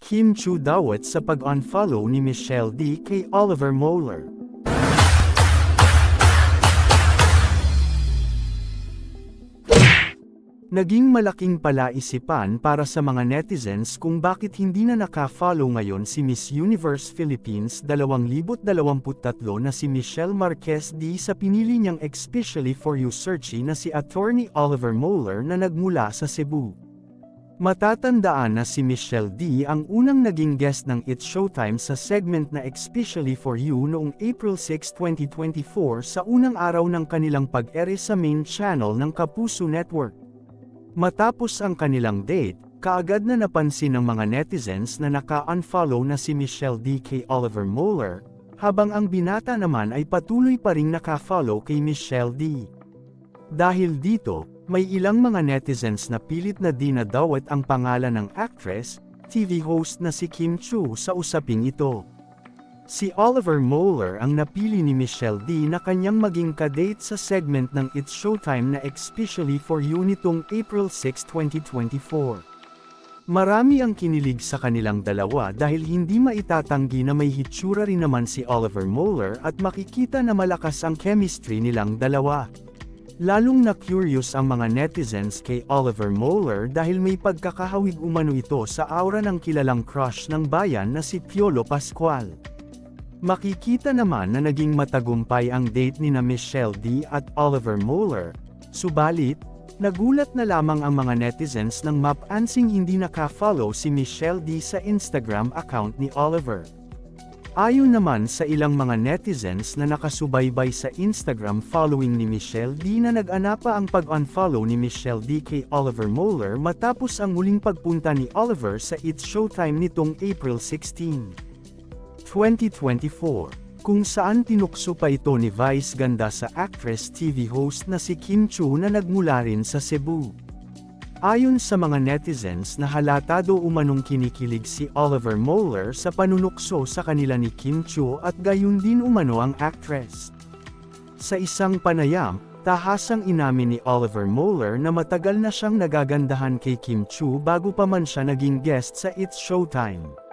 Kim Chu dawat sa pag-unfollow ni Michelle D kay Oliver Moeller. Naging malaking palaisipan para sa mga netizens kung bakit hindi na naka-follow ngayon si Miss Universe Philippines 2023 na si Michelle Marquez D sa pinili niyang especially for you searchy na si Attorney Oliver Moeller na nagmula sa Cebu. Matatandaan na si Michelle D ang unang naging guest ng It's Showtime sa segment na Especially for You noong April 6, 2024 sa unang araw ng kanilang pag-ere sa main channel ng Kapuso Network. Matapos ang kanilang date, kaagad na napansin ng mga netizens na naka-unfollow na si Michelle D kay Oliver Moeller, habang ang binata naman ay patuloy pa ring naka-follow kay Michelle D. Dahil dito, may ilang mga netizens na pilit na dinadawat ang pangalan ng actress, TV host na si Kim Chu sa usaping ito. Si Oliver Moeller ang napili ni Michelle D na kanyang maging kadate sa segment ng It's Showtime na Especially for You nitong April 6, 2024. Marami ang kinilig sa kanilang dalawa dahil hindi maitatanggi na may hitsura rin naman si Oliver Moeller at makikita na malakas ang chemistry nilang dalawa. Lalong na-curious ang mga netizens kay Oliver Moeller dahil may pagkakahawig umano ito sa aura ng kilalang crush ng bayan na si Piolo Pascual. Makikita naman na naging matagumpay ang date ni na Michelle D at Oliver Moeller, subalit, nagulat na lamang ang mga netizens nang mapansing hindi naka-follow si Michelle D sa Instagram account ni Oliver. Ayon naman sa ilang mga netizens na nakasubaybay sa Instagram following ni Michelle D na nag-ana pa ang pag-unfollow ni Michelle D kay Oliver Moeller matapos ang muling pagpunta ni Oliver sa It's Showtime nitong April 16, 2024, kung saan tinukso pa ito ni Vice ganda sa actress TV host na si Kim Chu na nagmula rin sa Cebu. Ayon sa mga netizens na halatado umanong kinikilig si Oliver Moeller sa panunukso sa kanila ni Kim Chu at gayon din umano ang actress. Sa isang panayam, tahasang inamin ni Oliver Moeller na matagal na siyang nagagandahan kay Kim Chu bago pa man siya naging guest sa It's Showtime.